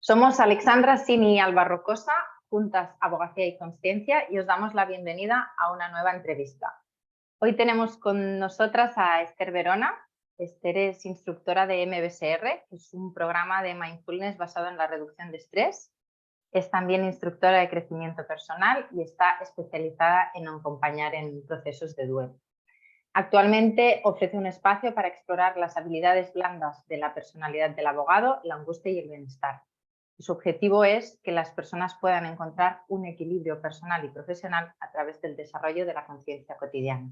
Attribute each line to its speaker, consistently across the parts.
Speaker 1: Somos Alexandra, Sini y Alba Rocosa, juntas Abogacía y Consciencia, y os damos la bienvenida a una nueva entrevista. Hoy tenemos con nosotras a Esther Verona. Esther es instructora de MBSR, que es un programa de mindfulness basado en la reducción de estrés. Es también instructora de crecimiento personal y está especializada en acompañar en procesos de duelo. Actualmente ofrece un espacio para explorar las habilidades blandas de la personalidad del abogado, la angustia y el bienestar. Su objetivo es que las personas puedan encontrar un equilibrio personal y profesional a través del desarrollo de la conciencia cotidiana.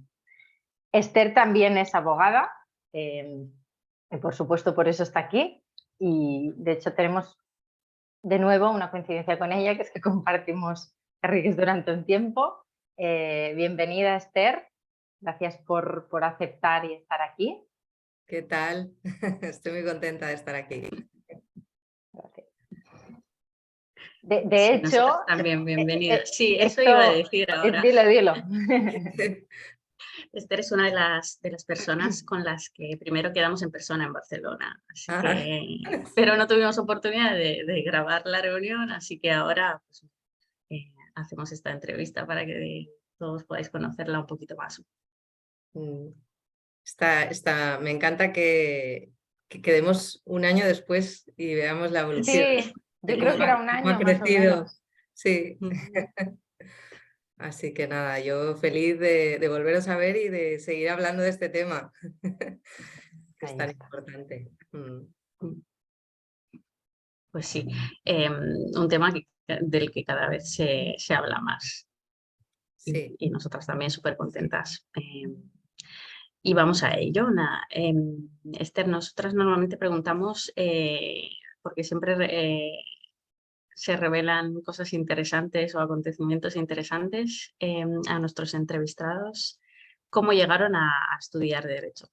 Speaker 1: Esther también es abogada, y por supuesto por eso está aquí, y de hecho tenemos de nuevo una coincidencia con ella, que es que compartimos carrigues durante un tiempo. Bienvenida, Esther, gracias por aceptar y estar aquí.
Speaker 2: ¿Qué tal? Estoy muy contenta de estar aquí.
Speaker 1: Gracias. De hecho...
Speaker 3: También bienvenida. Sí,
Speaker 1: esto,
Speaker 3: eso iba a decir ahora.
Speaker 1: Dilo.
Speaker 3: Esther es una de las personas con las que primero quedamos en persona en Barcelona. Así que, pero no tuvimos oportunidad de grabar la reunión, así que ahora pues, hacemos esta entrevista para que todos podáis conocerla un poquito más.
Speaker 2: Me encanta que quedemos un año después y veamos la evolución.
Speaker 1: Sí, yo creo que era un año
Speaker 2: ha crecido.
Speaker 1: más o menos.
Speaker 2: Sí. Así que nada, yo feliz de volveros a ver y de seguir hablando de este tema, que es tan importante.
Speaker 3: Pues sí, un tema del que cada vez se habla más.
Speaker 2: Sí.
Speaker 3: Y nosotras también súper contentas. Y vamos a ello. Esther, nosotras normalmente preguntamos, porque siempre se revelan cosas interesantes o acontecimientos interesantes a nuestros entrevistados, ¿cómo llegaron a estudiar Derecho?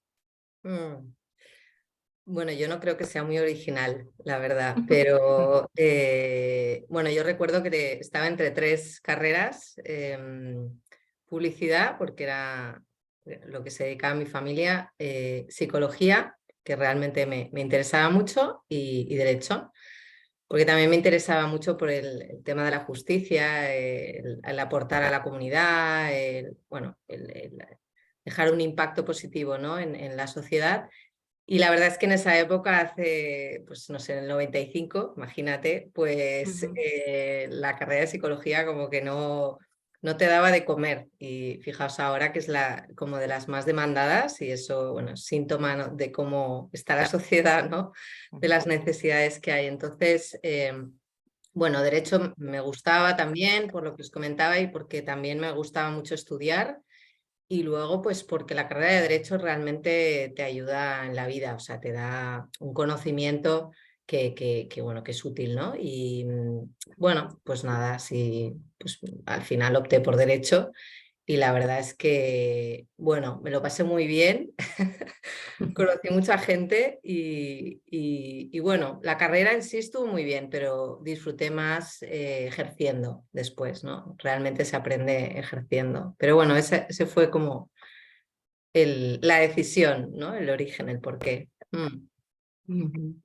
Speaker 2: Bueno, yo no creo que sea muy original, la verdad, pero bueno, yo recuerdo que estaba entre tres carreras, publicidad, porque era lo que se dedicaba a mi familia, psicología, que realmente me interesaba mucho, y derecho, porque también me interesaba mucho por el tema de la justicia, el aportar a la comunidad, el dejar un impacto positivo, ¿no? en la sociedad. Y la verdad es que en esa época, hace, pues no sé, en el 95, imagínate, pues la carrera de psicología como que no te daba de comer. Y fijaos ahora que es como de las más demandadas, y eso, bueno, es síntoma, ¿no?, de cómo está la sociedad, ¿no?, de las necesidades que hay. Entonces, bueno, derecho me gustaba también, por lo que os comentaba, y porque también me gustaba mucho estudiar. Y luego, pues porque la carrera de Derecho realmente te ayuda en la vida, o sea, te da un conocimiento que es útil, ¿no? Y bueno, pues nada, sí, pues al final opté por Derecho y la verdad es que, bueno, me lo pasé muy bien, conocí mucha gente y bueno, la carrera en sí estuvo muy bien, pero disfruté más ejerciendo después, ¿no? Realmente se aprende ejerciendo. Pero bueno, ese fue como la decisión, ¿no? El origen, el porqué.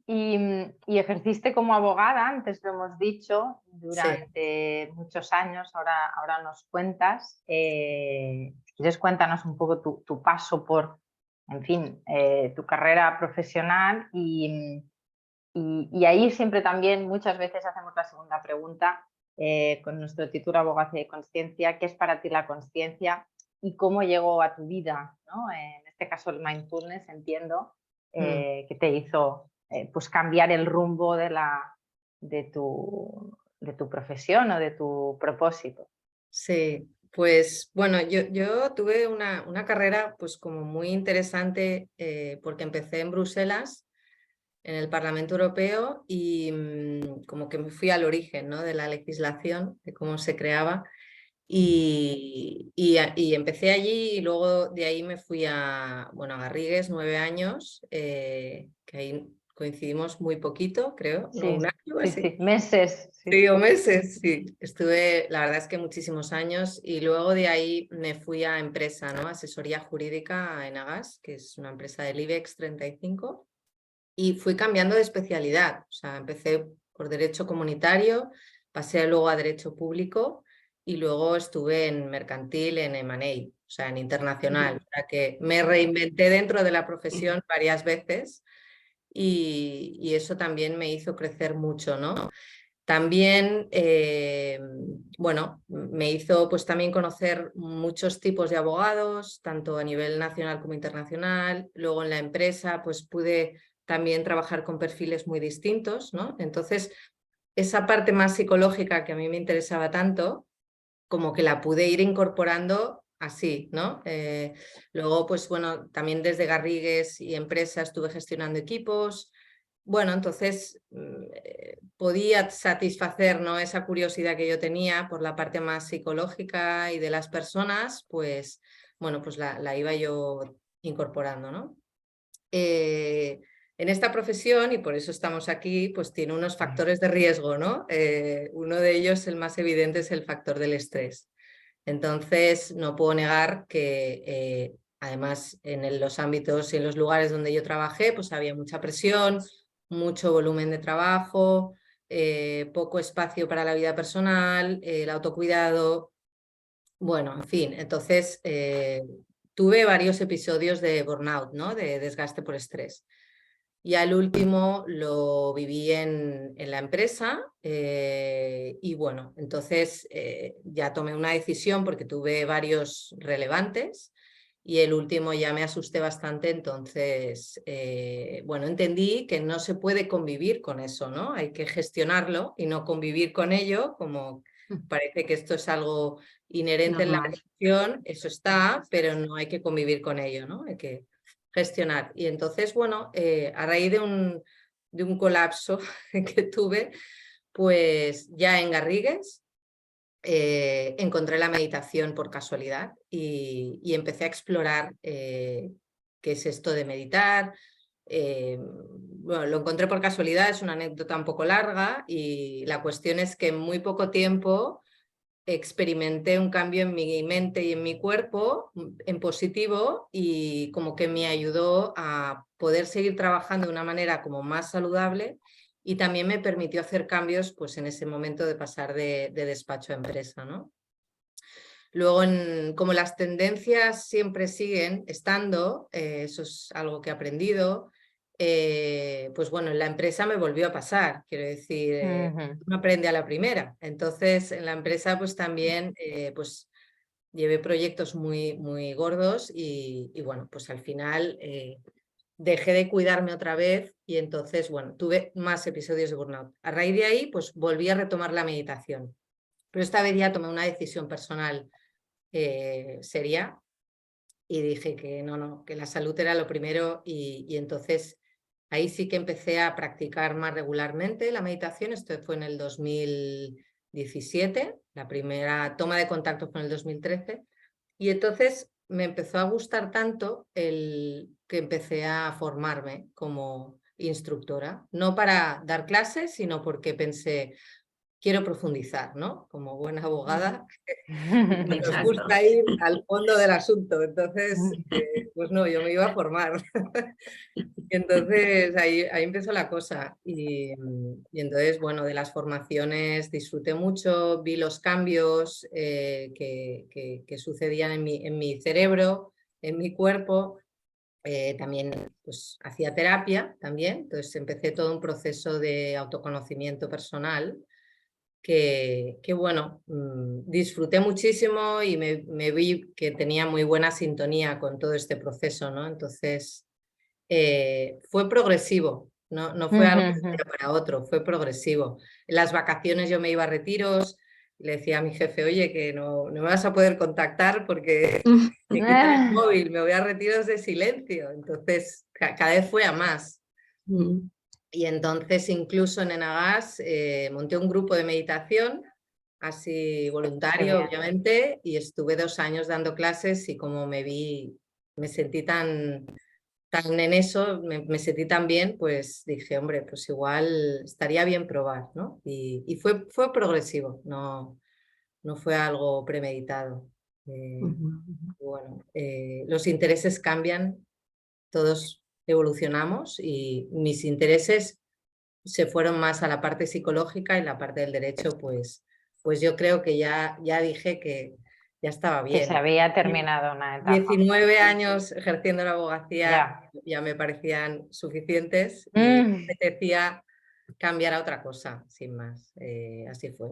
Speaker 1: Y ejerciste como abogada, antes lo hemos dicho, durante muchos años, ahora nos cuentas. Si quieres, cuéntanos un poco tu paso por, en fin, tu carrera profesional y ahí siempre también muchas veces hacemos la segunda pregunta con nuestro título Abogacía y Consciencia: ¿qué es para ti la consciencia y cómo llegó a tu vida, ¿no? En este caso el mindfulness, entiendo, que te hizo pues cambiar el rumbo de tu profesión o de tu propósito.
Speaker 2: Sí, pues bueno, yo tuve una carrera pues como muy interesante porque empecé en Bruselas, en el Parlamento Europeo, y como que me fui al origen, ¿no?, de la legislación, de cómo se creaba, y empecé allí y luego de ahí me fui a Garrigues, 9 años, que ahí coincidimos muy poquito, creo,
Speaker 1: Sí,
Speaker 2: ¿no? Un año así.
Speaker 1: sí, meses.
Speaker 2: Sí, o meses, sí. Estuve, la verdad es que muchísimos años, y luego de ahí me fui a empresa, ¿no?, asesoría jurídica en Agas, que es una empresa del IBEX 35, y fui cambiando de especialidad. O sea, empecé por Derecho Comunitario, pasé luego a Derecho Público y luego estuve en Mercantil, en M&A, o sea, en Internacional. O sea, que me reinventé dentro de la profesión varias veces y eso también me hizo crecer mucho, ¿no? También, bueno, me hizo pues también conocer muchos tipos de abogados, tanto a nivel nacional como internacional. Luego en la empresa pues pude también trabajar con perfiles muy distintos, ¿no? Entonces, esa parte más psicológica que a mí me interesaba tanto, como que la pude ir incorporando así, ¿no? Luego, pues bueno, también desde Garrigues y empresa estuve gestionando equipos. Bueno, entonces podía satisfacer, ¿no?, esa curiosidad que yo tenía por la parte más psicológica y de las personas, pues bueno, pues la iba yo incorporando, ¿no? En esta profesión, y por eso estamos aquí, pues tiene unos factores de riesgo, ¿no? Uno de ellos, el más evidente, es el factor del estrés. Entonces, no puedo negar que además en los ámbitos y en los lugares donde yo trabajé, pues había mucha presión, mucho volumen de trabajo, poco espacio para la vida personal, el autocuidado. Bueno, en fin, entonces tuve varios episodios de burnout, ¿no?, de desgaste por estrés. Y al último lo viví en la empresa y bueno, entonces ya tomé una decisión porque tuve varios relevantes y el último ya me asusté bastante, entonces bueno, entendí que no se puede convivir con eso, ¿no? Hay que gestionarlo y no convivir con ello, como parece que esto es algo inherente en la profesión, eso está, pero no hay que convivir con ello, ¿no? Hay que gestionar. Y entonces, bueno, a raíz de un colapso que tuve, pues ya en Garrigues encontré la meditación por casualidad y empecé a explorar qué es esto de meditar. Bueno, lo encontré por casualidad, es una anécdota un poco larga y la cuestión es que en muy poco tiempo experimenté un cambio en mi mente y en mi cuerpo en positivo y como que me ayudó a poder seguir trabajando de una manera como más saludable y también me permitió hacer cambios pues en ese momento de pasar de despacho a empresa, ¿no? Luego, como las tendencias siempre siguen estando, eso es algo que he aprendido, pues bueno, en la empresa me volvió a pasar, quiero decir, uno aprende a la primera. Entonces, en la empresa pues también pues llevé proyectos muy, muy gordos y bueno, pues al final dejé de cuidarme otra vez y entonces, bueno, tuve más episodios de burnout. A raíz de ahí, pues volví a retomar la meditación, pero esta vez ya tomé una decisión personal seria y dije que no, que la salud era lo primero y entonces ahí sí que empecé a practicar más regularmente la meditación. Esto fue en el 2017, la primera toma de contacto fue en el 2013 y entonces me empezó a gustar tanto el que empecé a formarme como instructora, no para dar clases, sino porque pensé, quiero profundizar, ¿no? Como buena abogada, nos gusta ir al fondo del asunto. Entonces, pues no, yo me iba a formar. Y entonces ahí empezó la cosa. Y entonces, bueno, de las formaciones disfruté mucho, vi los cambios que sucedían en mi cerebro, en mi cuerpo. También pues hacía terapia también, entonces empecé todo un proceso de autoconocimiento personal que bueno, disfruté muchísimo y me vi que tenía muy buena sintonía con todo este proceso, ¿no? Entonces fue progresivo, no fue algo de un día para otro, fue progresivo. En las vacaciones yo me iba a retiros, le decía a mi jefe, oye, que no me vas a poder contactar porque me quitan el móvil, me voy a retiros de silencio. Entonces cada vez fue a más. Y entonces incluso en Enagas monté un grupo de meditación, así voluntario obviamente, y estuve 2 años dando clases y como me vi, me sentí tan en eso, me sentí tan bien, pues dije, hombre, pues igual estaría bien probar, ¿no? Y fue progresivo, no fue algo premeditado. Bueno, los intereses cambian, todos evolucionamos y mis intereses se fueron más a la parte psicológica y la parte del derecho, pues yo creo que ya dije que ya estaba
Speaker 1: Que se
Speaker 2: bien.
Speaker 1: había terminado una etapa.
Speaker 2: 19 años ejerciendo la abogacía
Speaker 1: Ya.
Speaker 2: me parecían suficientes y me apetecía cambiar a otra cosa, sin más. Así fue.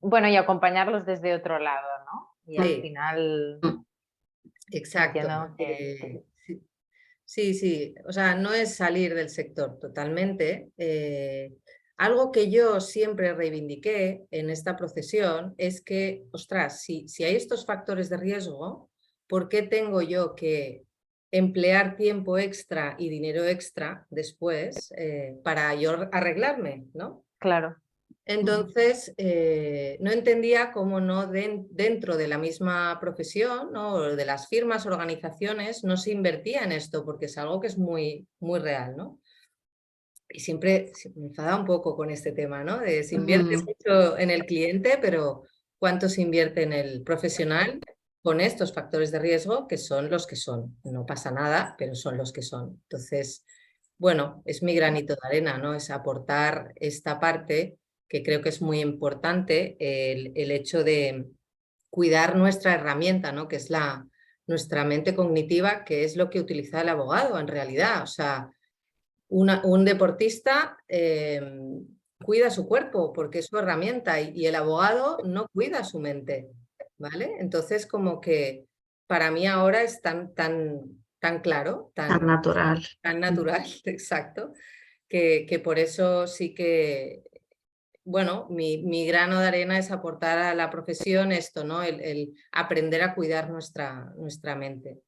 Speaker 1: Bueno, y acompañarlos desde otro lado, ¿no? Y al
Speaker 2: Sí.
Speaker 1: final
Speaker 2: Exacto.
Speaker 1: entiendo que
Speaker 2: Sí. O sea, no es salir del sector totalmente. Algo que yo siempre reivindiqué en esta profesión es que, ostras, si hay estos factores de riesgo, ¿por qué tengo yo que emplear tiempo extra y dinero extra después para yo arreglarme, ¿no?
Speaker 1: claro.
Speaker 2: Entonces, no entendía cómo no dentro de la misma profesión, ¿no? O de las firmas, organizaciones, no se invertía en esto, porque es algo que es muy, muy real, ¿no? Y siempre me enfadaba un poco con este tema, ¿no? De se invierte mucho en el cliente, pero ¿cuánto se invierte en el profesional con estos factores de riesgo que son los que son? No pasa nada, pero son los que son. Entonces, bueno, es mi granito de arena, ¿no? Es aportar esta parte que creo que es muy importante, el hecho de cuidar nuestra herramienta, ¿no? Que es nuestra mente cognitiva, que es lo que utiliza el abogado en realidad. O sea, un deportista cuida su cuerpo porque es su herramienta y el abogado no cuida su mente, ¿vale? Entonces, como que para mí ahora es tan claro,
Speaker 3: Tan natural.
Speaker 2: tan natural, exacto, que por eso sí que, bueno, mi grano de arena es aportar a la profesión esto, ¿no? El aprender a cuidar nuestra mente.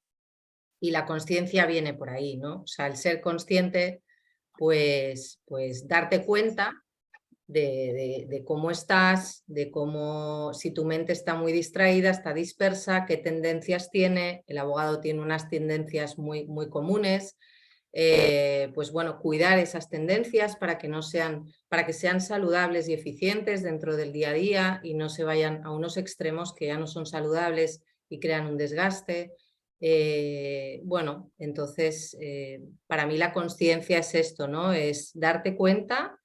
Speaker 2: Y la consciencia viene por ahí, ¿no? O sea, el ser consciente, pues darte cuenta de cómo estás, de cómo, si tu mente está muy distraída, está dispersa, qué tendencias tiene. El abogado tiene unas tendencias muy, muy comunes. Pues bueno, cuidar esas tendencias para que sean saludables y eficientes dentro del día a día y no se vayan a unos extremos que ya no son saludables y crean un desgaste. Bueno, entonces para mí la consciencia es esto, ¿no? Es darte cuenta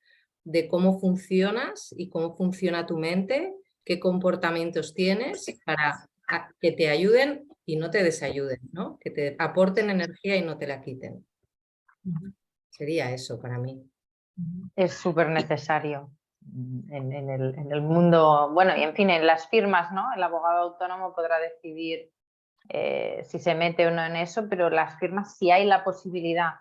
Speaker 2: de cómo funcionas y cómo funciona tu mente, qué comportamientos tienes para que te ayuden y no te desayuden, ¿no? Que te aporten energía y no te la quiten. Sería eso para mí.
Speaker 1: Es súper necesario en el mundo, bueno, y en fin, en las firmas, ¿no? El abogado autónomo podrá decidir si se mete o no en eso, pero las firmas, si hay la posibilidad.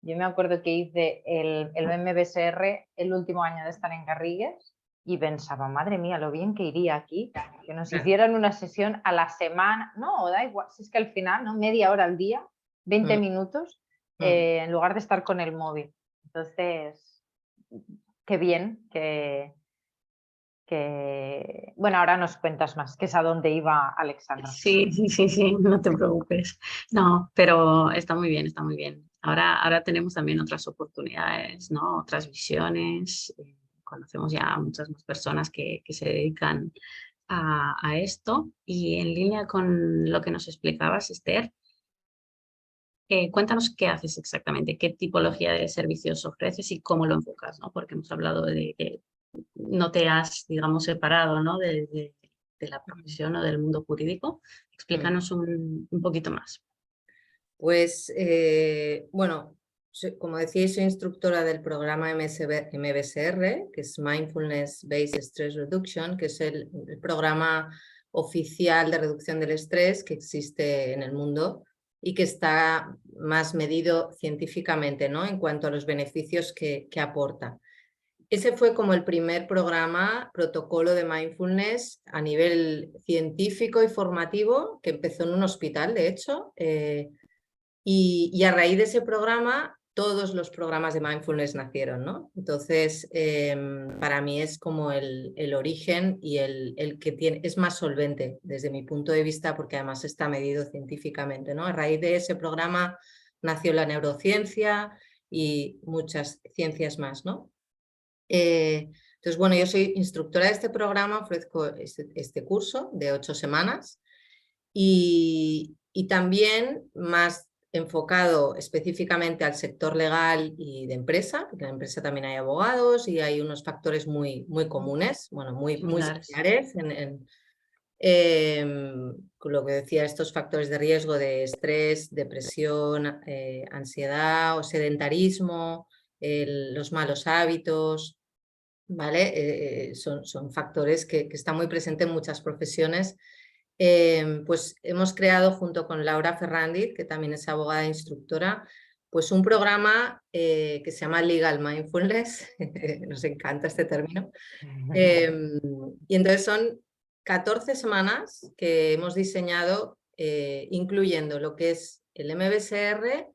Speaker 1: Yo me acuerdo que hice el MBSR el último año de estar en Garrigues y pensaba, madre mía, lo bien que iría aquí, que nos hicieran una sesión a la semana, no, da igual, si es que al final, ¿no? Media hora al día, 20 minutos, en lugar de estar con el móvil. Entonces, qué bien que... Bueno, ahora nos cuentas más, que es a dónde iba Alexandra.
Speaker 3: Sí, no te preocupes. No, pero está muy bien, está muy bien. Ahora tenemos también otras oportunidades, ¿no? Otras visiones. Conocemos ya a muchas más personas que se dedican a esto. Y en línea con lo que nos explicabas, Esther, cuéntanos qué haces exactamente, qué tipología de servicios ofreces y cómo lo enfocas, ¿no? Porque hemos hablado de que no te has, digamos, separado, ¿no? de la profesión o del mundo jurídico. Explícanos un poquito más.
Speaker 2: Pues, bueno, como decía, soy instructora del programa MBSR, que es Mindfulness Based Stress Reduction, que es el programa oficial de reducción del estrés que existe en el mundo y que está más medido científicamente, ¿no? En cuanto a los beneficios que aporta. Ese fue como el primer protocolo de mindfulness a nivel científico y formativo que empezó en un hospital, de hecho, y a raíz de ese programa todos los programas de mindfulness nacieron, ¿no? Entonces, para mí es como el origen y el que es más solvente desde mi punto de vista porque además está medido científicamente, ¿no? A raíz de ese programa nació la neurociencia y muchas ciencias más, ¿no? Entonces, bueno, yo soy instructora de este programa, ofrezco este curso de 8 semanas y también más enfocado específicamente al sector legal y de empresa, porque en la empresa también hay abogados y hay unos factores muy comunes, bueno, muy similares con lo que decía, estos factores de riesgo de estrés, depresión, ansiedad o sedentarismo, los malos hábitos, ¿vale? Son factores que están muy presentes en muchas profesiones. Pues hemos creado junto con Laura Ferrandiz, que también es abogada e instructora, pues un programa que se llama Legal Mindfulness, nos encanta este término, y entonces son 14 semanas que hemos diseñado incluyendo lo que es el MBSR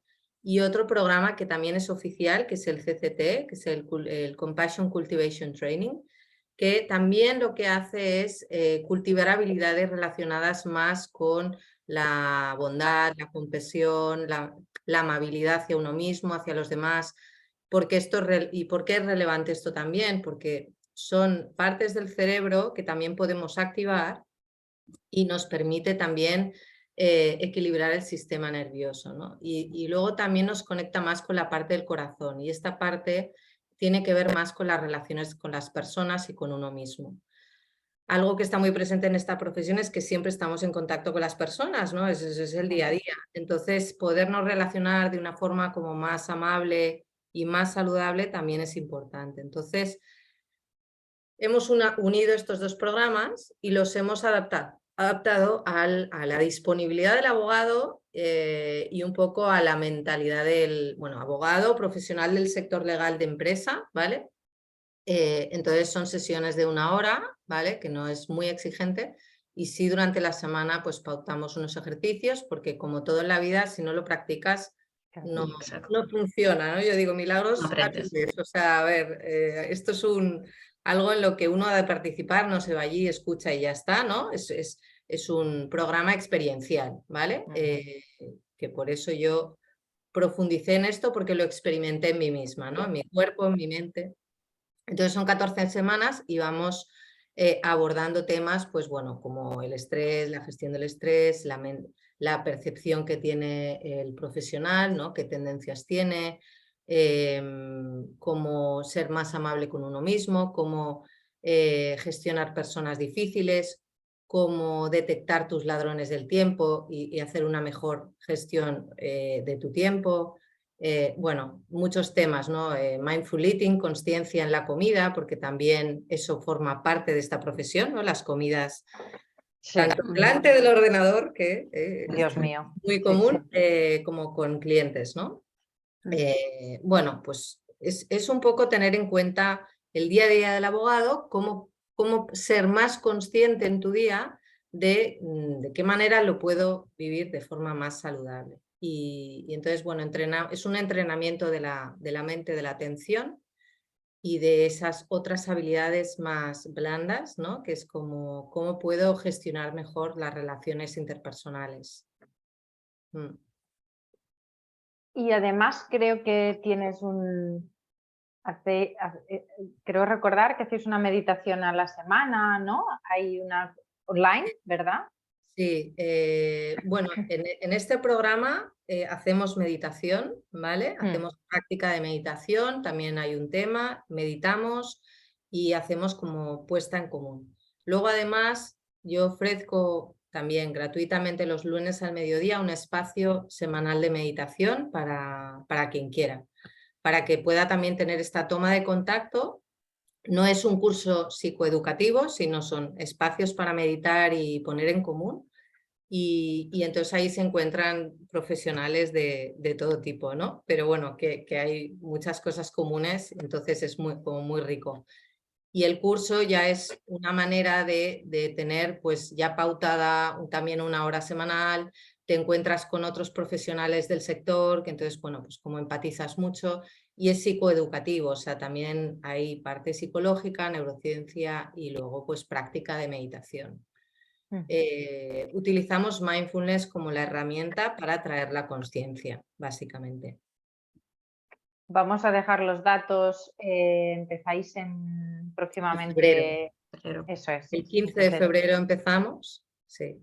Speaker 2: y otro programa que también es oficial, que es el CCT, que es el Compassion Cultivation Training, que también lo que hace es cultivar habilidades relacionadas más con la bondad, la compasión, la amabilidad hacia uno mismo, hacia los demás. ¿Y por qué es relevante esto también? Porque son partes del cerebro que también podemos activar y nos permite también equilibrar el sistema nervioso, ¿no? Y luego también nos conecta más con la parte del corazón y esta parte tiene que ver más con las relaciones con las personas y con uno mismo. Algo que está muy presente en esta profesión es que siempre estamos en contacto con las personas, ¿no? Es el día a día. Entonces, podernos relacionar de una forma como más amable y más saludable también es importante. Entonces, hemos unido estos dos programas y los hemos adaptado a la disponibilidad del abogado y un poco a la mentalidad del abogado profesional del sector legal de empresa, ¿vale? Entonces son sesiones de 1 hora, ¿vale? Que no es muy exigente y sí durante la semana pues pautamos unos ejercicios porque como todo en la vida, si no lo practicas no funciona, ¿no? Yo digo, milagros, o sea, a ver, esto es algo en lo que uno ha de participar, no se va allí, escucha y ya está, ¿no? Es un programa experiencial, ¿vale? Que por eso yo profundicé en esto porque lo experimenté en mí misma, ¿no? En mi cuerpo, en mi mente. Entonces son 14 semanas y vamos abordando temas, pues bueno, como el estrés, la gestión del estrés, la percepción que tiene el profesional, ¿no? Qué tendencias tiene, cómo ser más amable con uno mismo, cómo gestionar personas difíciles, cómo detectar tus ladrones del tiempo y hacer una mejor gestión de tu tiempo. Bueno, muchos temas, ¿no? Mindful eating, consciencia en la comida, porque también eso forma parte de esta profesión, ¿no? Las comidas tanto delante del ordenador, que
Speaker 1: Dios mío.
Speaker 2: muy común, como con clientes, ¿no? Bueno, pues es un poco tener en cuenta el día a día del abogado, cómo ser más consciente en tu día de qué manera lo puedo vivir de forma más saludable. Y entonces, bueno, es un entrenamiento de la mente, de la atención y de esas otras habilidades más blandas, ¿no? Que es como cómo puedo gestionar mejor las relaciones interpersonales.
Speaker 1: Y además creo que tienes creo recordar que hacéis una meditación a la semana, ¿no? Hay una online, ¿verdad?
Speaker 2: Sí, bueno, en este programa hacemos meditación, ¿vale? Hacemos práctica de meditación, también hay un tema, meditamos y hacemos como puesta en común. Luego además yo ofrezco también gratuitamente los lunes al mediodía un espacio semanal de meditación para quien quiera, para que pueda también tener esta toma de contacto. No es un curso psicoeducativo, sino son espacios para meditar y poner en común. Y entonces ahí se encuentran profesionales de todo tipo, ¿no? Pero bueno, que hay muchas cosas comunes, entonces es como muy rico. Y el curso ya es una manera de tener pues ya pautada también 1 hora semanal, te encuentras con otros profesionales del sector, que entonces, bueno, pues como empatizas mucho, y es psicoeducativo, o sea, también hay parte psicológica, neurociencia y luego pues práctica de meditación. Utilizamos mindfulness como la herramienta para traer la consciencia, básicamente.
Speaker 1: Vamos a dejar los datos, empezáis próximamente.
Speaker 2: Febrero.
Speaker 1: Eso es.
Speaker 2: El 15 de febrero empezamos, sí.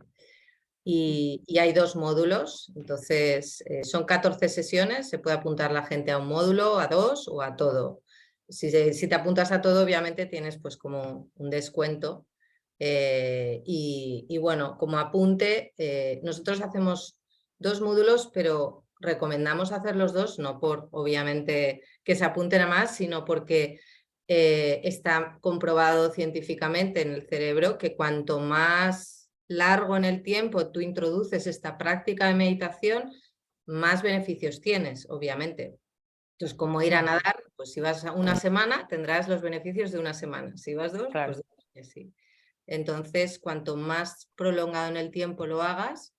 Speaker 2: y hay 2 módulos, entonces son 14 sesiones, se puede apuntar la gente a un módulo, a 2 o a todo. Si te apuntas a todo, obviamente tienes pues como un descuento. Y bueno, como apunte, nosotros hacemos 2 módulos, pero recomendamos hacer los 2, no por obviamente que se apunten a más, sino porque está comprobado científicamente en el cerebro que cuanto más largo en el tiempo tú introduces esta práctica de meditación, más beneficios tienes, obviamente. Entonces, como ir a nadar, pues si vas una semana, tendrás los beneficios de una semana. Si vas 2,
Speaker 1: Claro.
Speaker 2: pues 2, y así. Entonces, cuanto más prolongado en el tiempo lo hagas,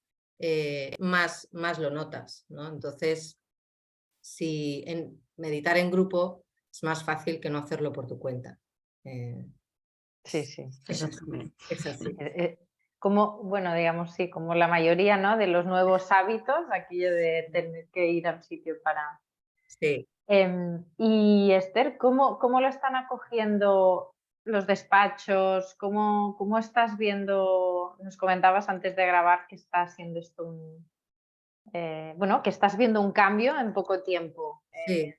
Speaker 2: más lo notas, ¿no? Entonces, si meditar en grupo es más fácil que no hacerlo por tu cuenta.
Speaker 1: Sí, sí.
Speaker 3: Eso también.
Speaker 2: Es así.
Speaker 1: Como, bueno, digamos, sí, como la mayoría, ¿no?, de los nuevos hábitos, aquello de tener que ir a un sitio para...
Speaker 2: Sí.
Speaker 1: Y Esther, ¿cómo lo están acogiendo los despachos? ¿Cómo estás viendo? Nos comentabas antes de grabar que está siendo esto bueno, que estás viendo un cambio en poco tiempo.
Speaker 2: Sí.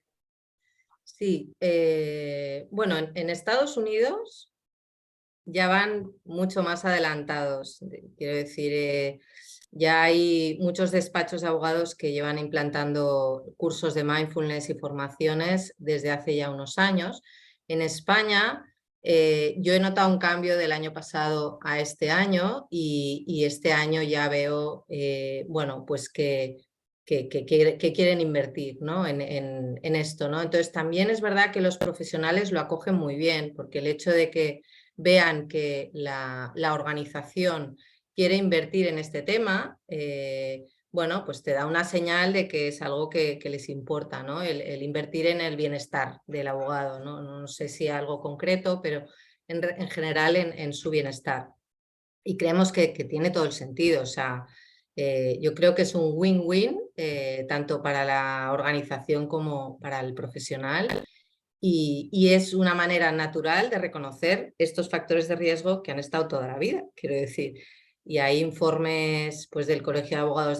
Speaker 2: Sí. Bueno, en Estados Unidos ya van mucho más adelantados. Quiero decir, ya hay muchos despachos de abogados que llevan implantando cursos de mindfulness y formaciones desde hace ya unos años. En España, yo he notado un cambio del año pasado a este año y este año ya veo, bueno, pues que quieren invertir, ¿no?, en esto, ¿no? Entonces también es verdad que los profesionales lo acogen muy bien, porque el hecho de que vean que la organización quiere invertir en este tema, bueno, pues te da una señal de que es algo que les importa, ¿no? El invertir en el bienestar del abogado, ¿no? No sé si algo concreto, pero en general en su bienestar. Y creemos que tiene todo el sentido, o sea, yo creo que es un win-win, tanto para la organización como para el profesional. Y es una manera natural de reconocer estos factores de riesgo que han estado toda la vida, quiero decir. Y hay informes pues, del Colegio de Abogados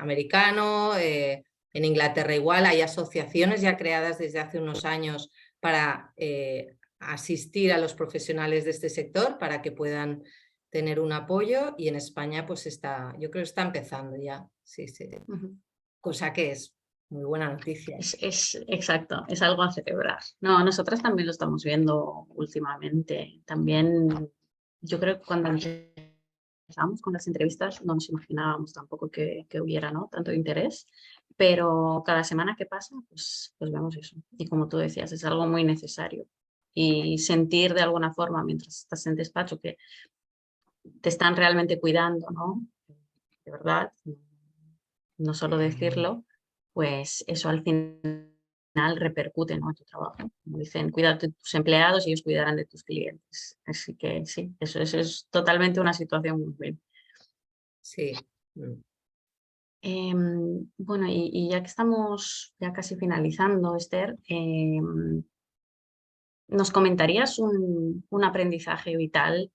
Speaker 2: americano, en Inglaterra igual, hay asociaciones ya creadas desde hace unos años para asistir a los profesionales de este sector para que puedan tener un apoyo, y en España pues yo creo que está empezando ya, sí, sí. Cosa que es muy buena noticia.
Speaker 3: Es exacto, es algo a celebrar. No, nosotras también lo estamos viendo últimamente. También yo creo que cuando empezamos con las entrevistas no nos imaginábamos tampoco que hubiera, ¿no?, tanto interés, pero cada semana que pasa pues vemos eso. Y como tú decías, es algo muy necesario. Y sentir de alguna forma mientras estás en despacho que te están realmente cuidando, ¿no?, de verdad, no solo decirlo, pues eso al final repercute, ¿no?, en tu trabajo. Como dicen, cuida de tus empleados y ellos cuidarán de tus clientes. Así que sí, eso es totalmente una situación muy bien.
Speaker 2: Sí.
Speaker 3: Bueno, y ya que estamos ya casi finalizando, Esther, ¿nos comentarías un aprendizaje vital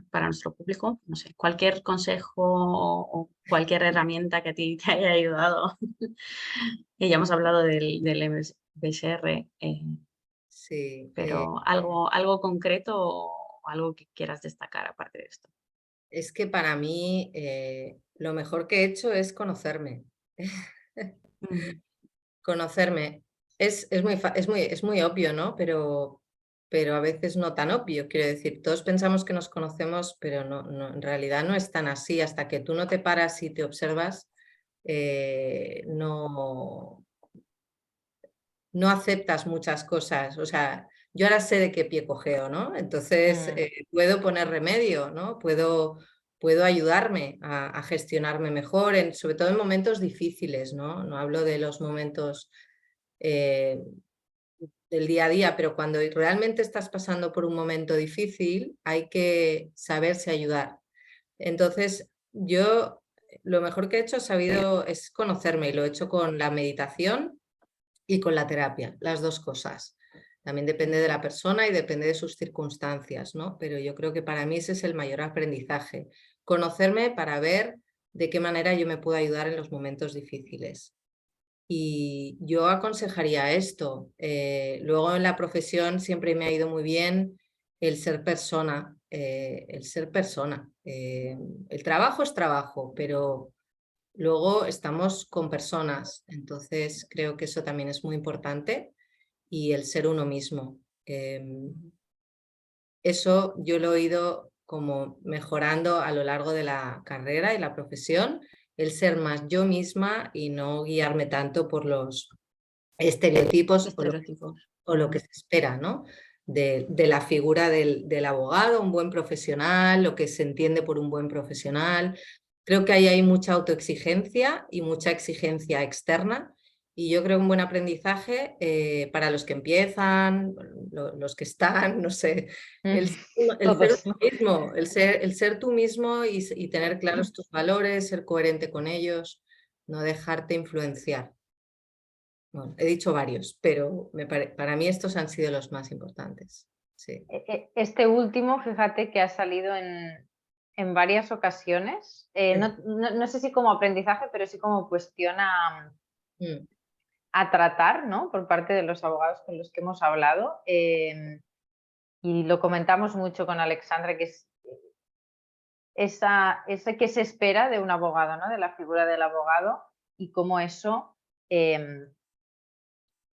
Speaker 3: para nuestro público? No sé, cualquier consejo o cualquier herramienta que a ti te haya ayudado. Y ya hemos hablado del MBSR,
Speaker 2: Sí,
Speaker 3: pero algo concreto o algo que quieras destacar aparte de esto.
Speaker 2: es que para mí lo mejor que he hecho es conocerme. Conocerme. Es muy obvio, ¿no? Pero a veces no tan obvio. Quiero decir, todos pensamos que nos conocemos, pero no, en realidad no es tan así. Hasta que tú no te paras y te observas, no aceptas muchas cosas. O sea, yo ahora sé de qué pie cojeo, ¿no? Entonces puedo poner remedio, ¿no? Puedo ayudarme a gestionarme mejor, sobre todo en momentos difíciles, ¿no? No hablo de los momentos del día a día, pero cuando realmente estás pasando por un momento difícil, hay que saberse ayudar. Entonces, yo lo mejor que he hecho es conocerme, y lo he hecho con la meditación y con la terapia, las 2 cosas. También depende de la persona y depende de sus circunstancias, ¿no? Pero yo creo que para mí ese es el mayor aprendizaje. conocerme para ver de qué manera yo me puedo ayudar en los momentos difíciles. Y yo aconsejaría esto. Luego en la profesión siempre me ha ido muy bien el ser persona. El trabajo es trabajo, pero luego estamos con personas. Entonces creo que eso también es muy importante. Y el ser uno mismo. Eso yo lo he ido como mejorando a lo largo de la carrera y la profesión, el ser más yo misma y no guiarme tanto por los estereotipos o lo que se espera, ¿no? De la figura del abogado, un buen profesional, lo que se entiende por un buen profesional. Creo que ahí hay mucha autoexigencia y mucha exigencia externa. Y yo creo que un buen aprendizaje para los que empiezan, los que están, no sé, el ser
Speaker 1: Todos,
Speaker 2: tú
Speaker 1: ¿no?
Speaker 2: mismo, el ser tú mismo y tener claros tus valores, ser coherente con ellos, no dejarte influenciar. Bueno, he dicho varios, pero para mí estos han sido los más importantes. Sí.
Speaker 1: Este último, fíjate que ha salido en varias ocasiones. No sé si como aprendizaje, pero sí como cuestión a tratar, ¿no? Por parte de los abogados con los que hemos hablado. Y lo comentamos mucho con Alexandra, que es esa que se espera de un abogado, ¿no? De la figura del abogado y cómo eso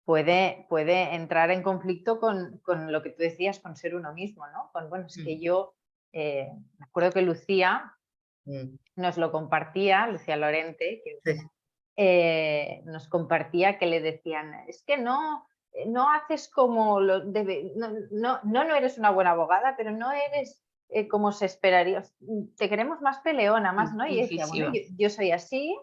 Speaker 1: puede entrar en conflicto con lo que tú decías, con ser uno mismo, ¿no? Bueno, es que yo, me acuerdo que Lucía nos lo compartía, Lucía Lorente, que nos compartía que le decían, es que no haces como lo debe, no eres una buena abogada, pero no eres como se esperaría, te queremos más peleona, más, ¿no? Y decía, bueno, yo soy así,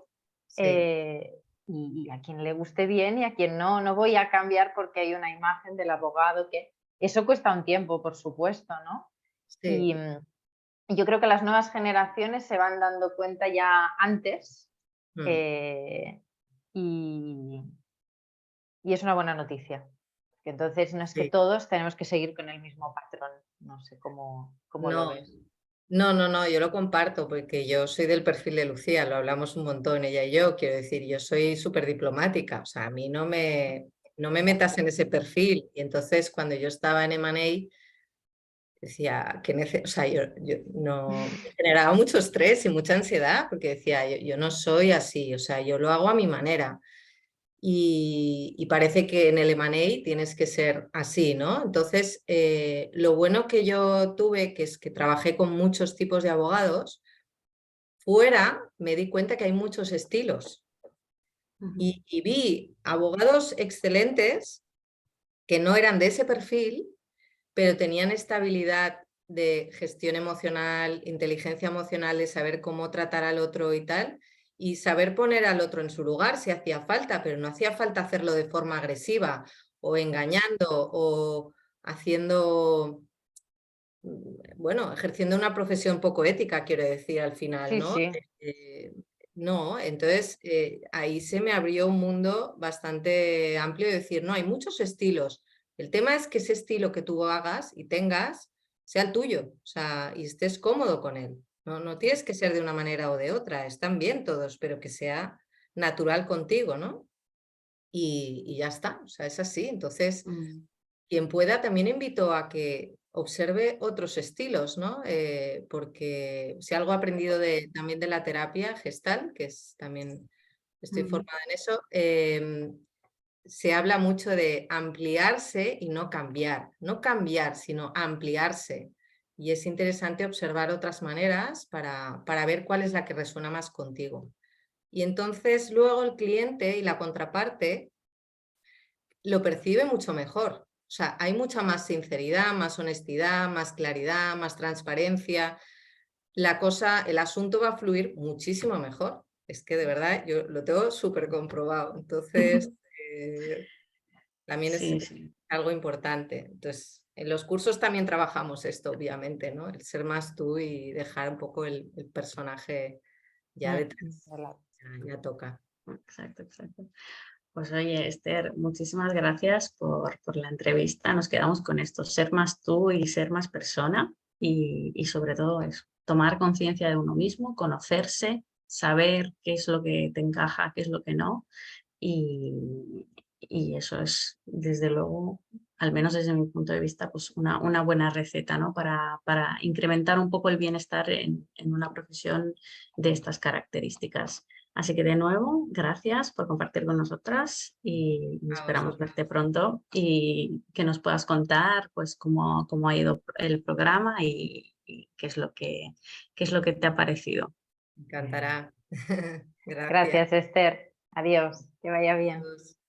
Speaker 1: y a quien le guste bien y a quien no voy a cambiar porque hay una imagen del abogado que... Eso cuesta un tiempo, por supuesto, ¿no?
Speaker 2: Sí.
Speaker 1: Y yo creo que las nuevas generaciones se van dando cuenta ya antes y es una buena noticia. Entonces no es que todos tenemos que seguir con el mismo patrón. No sé cómo lo ves.
Speaker 2: No, yo lo comparto porque yo soy del perfil de Lucía, lo hablamos un montón ella y yo, quiero decir, yo soy súper diplomática, o sea, a mí no me metas en ese perfil. Y entonces cuando yo estaba en M&A decía que o sea, yo no me generaba mucho estrés y mucha ansiedad porque decía, yo no soy así, o sea, yo lo hago a mi manera. Y parece que en el M&A tienes que ser así, ¿no? Entonces, lo bueno que yo tuve, que es que trabajé con muchos tipos de abogados, fuera me di cuenta que hay muchos estilos. Y vi abogados excelentes que no eran de ese perfil, pero tenían estabilidad de gestión emocional, inteligencia emocional, de saber cómo tratar al otro y tal, y saber poner al otro en su lugar si hacía falta, pero no hacía falta hacerlo de forma agresiva o engañando o haciendo, bueno, ejerciendo una profesión poco ética, quiero decir, al final, ¿no?
Speaker 1: Sí.
Speaker 2: No, entonces ahí se me abrió un mundo bastante amplio de decir, no, hay muchos estilos. El tema es que ese estilo que tú hagas y tengas sea el tuyo, o sea, y estés cómodo con él. No tienes que ser de una manera o de otra, están bien todos, pero que sea natural contigo, ¿no? Y ya está, o sea, es así. Entonces, quien pueda, también invito a que observe otros estilos, ¿no? Porque si algo he aprendido también de la terapia gestal, que es también estoy formada en eso, se habla mucho de ampliarse y no cambiar. No cambiar, sino ampliarse. Y es interesante observar otras maneras para ver cuál es la que resuena más contigo. Y entonces luego el cliente y la contraparte lo percibe mucho mejor. O sea, hay mucha más sinceridad, más honestidad, más claridad, más transparencia. El asunto va a fluir muchísimo mejor. Es que de verdad yo lo tengo súper comprobado. Entonces, también es algo importante. Entonces, en los cursos también trabajamos esto, obviamente, ¿no? El ser más tú y dejar un poco el personaje ya detrás. Ya toca.
Speaker 3: Exacto. Pues oye, Esther, muchísimas gracias por la entrevista. Nos quedamos con esto, ser más tú y ser más persona y sobre todo eso, tomar conciencia de uno mismo, conocerse, saber qué es lo que te encaja, qué es lo que no. Y eso es, desde luego, al menos desde mi punto de vista, pues una buena receta, ¿no? Para incrementar un poco el bienestar en una profesión de estas características. Así que de nuevo, gracias por compartir con nosotras y esperamos verte pronto y que nos puedas contar pues cómo ha ido el programa y qué es lo que te ha parecido.
Speaker 2: Me encantará. Gracias.
Speaker 1: Gracias, Esther. Adiós, que vaya bien.
Speaker 2: Adiós.